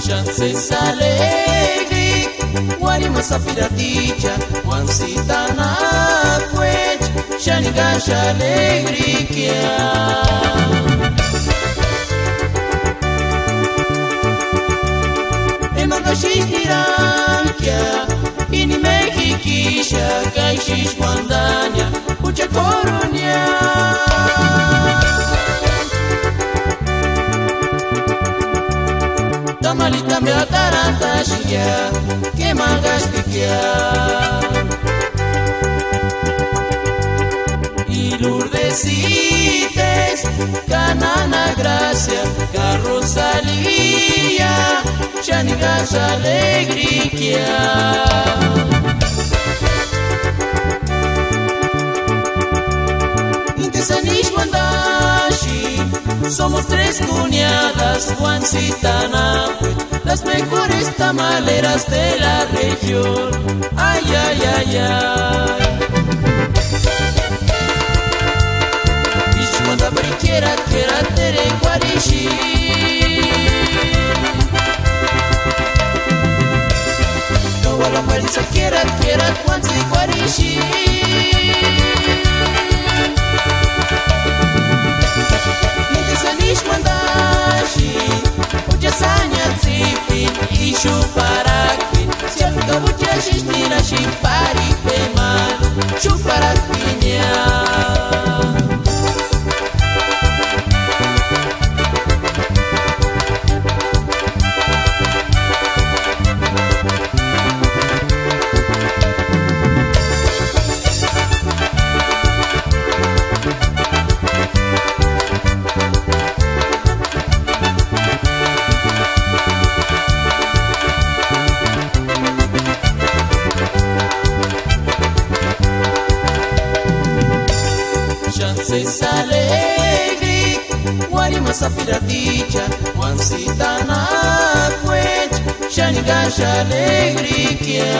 chances alegre, guarima sapiraticha, wansitana kwech, shanigasha alegrikia. Emangashihirakia, ini mehikisha, kaishish wandanya, ucha koronia. Tamalita me atarantashia, que mangastikia. Y Lourdesites, Canana Gracia, Carrosalía, Chanigas alegrikia. Intesanish Wandashi, somos tres cuñadas, Juancitana, las mejores tamaleras de la región. Ay, ay, ay, ay. Ishwanda Bariquiera, quiera tere guarishi. No a la Marisa, quiera Juanzi guarishi. Ishwandashi, Uchasanya Zipin, Ishu Parakpin, Siaka Uchashishtina Shimpari Peman, Chuparakpinia. Chances alegre, guarima sapiraticha, wansitana kwech, shanigasha alegrikia.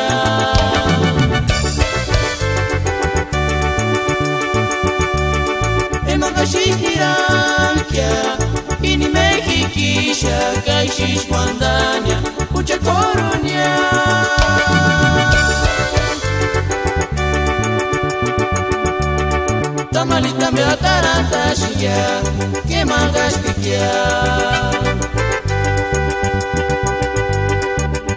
Emangashihirakia, ini mehikisha, kaishish wandanya, ucha koronia. Tamalita me atarantashia, que mangastikia.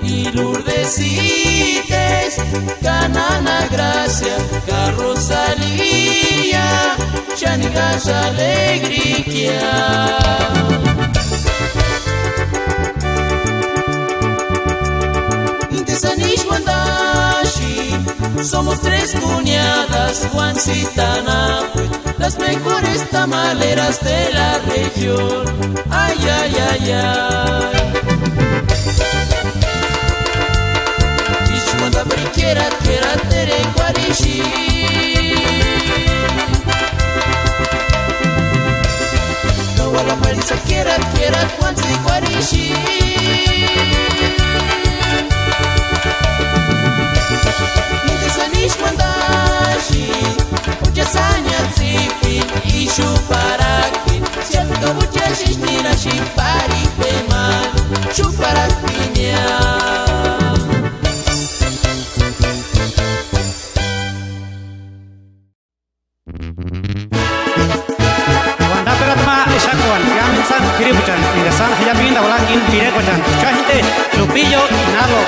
Y Lourdesites, Canana Gracia, Carrosalía, Chanigas alegrikia. Intesanish Wandashi, somos tres cuñadas, Juancitana, las mejores tamaleras de la región. Ay, ay, ay, ay. Ishwanda Bariquiera, quiera tere guarishi. No a la Marisa, quiera Juanzi guarishi. Ishwandashi, Uchasanya Zipin, Ishu Parakpin, Siaka Uchashishtina Shimpari Peman, Chuparakpinia. Wanda Peratma Ishakuan, Yamin San Kiribuchan, y de San Hayapinda Walangin Pirecuchan, Chajite, Lupillo, Nalo.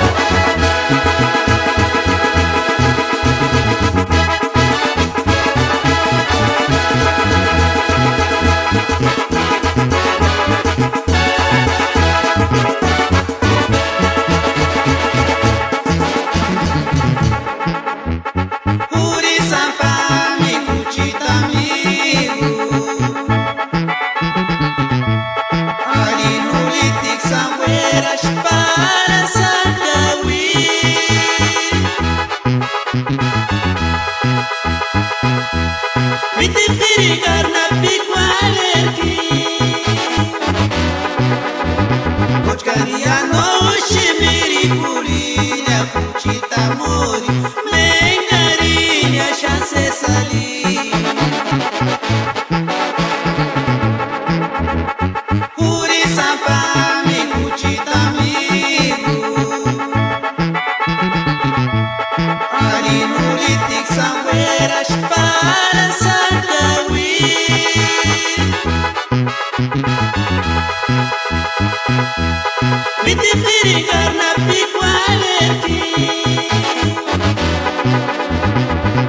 Puri sampa mi cucita mi Ricarna piqualerti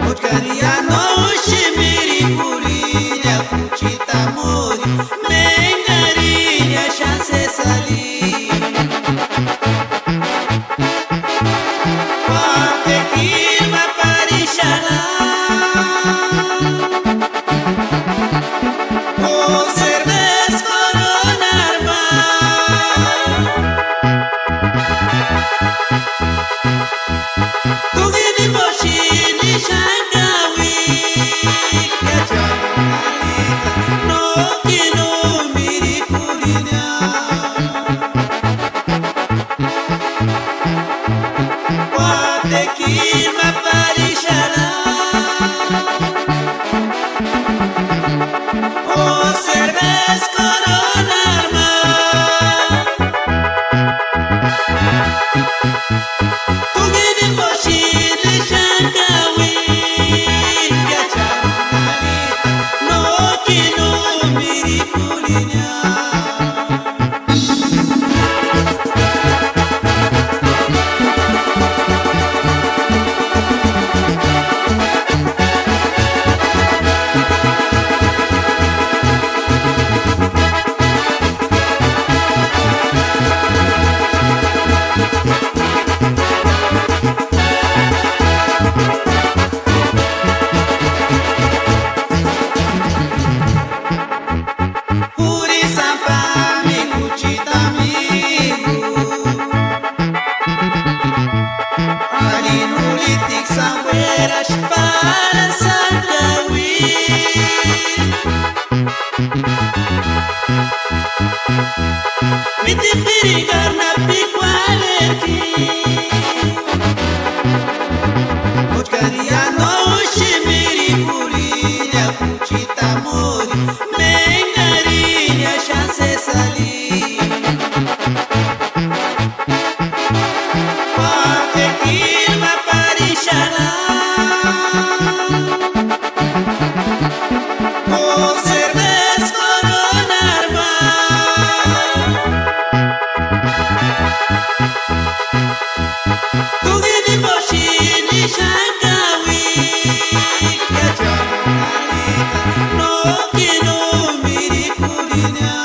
Ocariano shimiri kurinya kuchita mori Mengarinya chance sali Quante kilma parishala O serves coronarma Tugini boshini shangawi No kino miri kurinya Quate kilma parishala O serves coronarma Tugini boshini shangawi No kino miri kurinya Puri sampai minggu cita minggu Ali nulitik sampai para sandawi Miti piri karena piqualerti Ocariano shimiri kurinya kuchita mori Mengarinya chance sali Quante kilma parishala O serves coronarma Tugini boshini shangawi No kino miri kurinya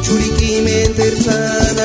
Churiquí me terzana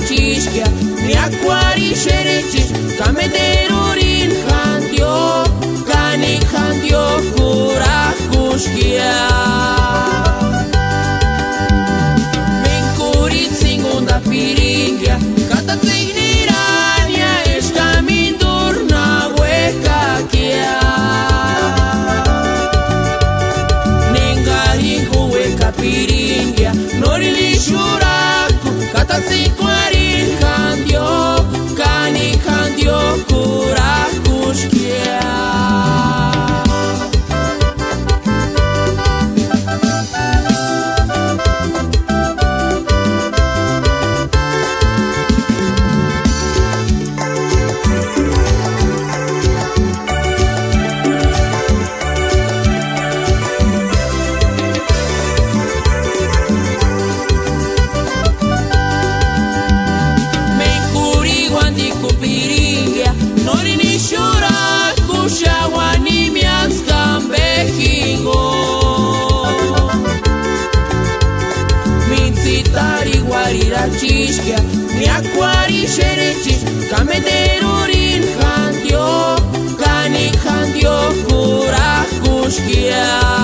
Chishkia, mi akwari sherechi, kameterurin handio, kani handio kura kushkia. Menkurit segunda piringia, kata tzinirania, escamindur na hueca kia. Nengarin hueca piringia, norili shuraku, kata tzinquarin handio, kani handio kura kushkia. Chishkia, mi akwari sherechi, kameterurin handio, kani handio kura kushkia.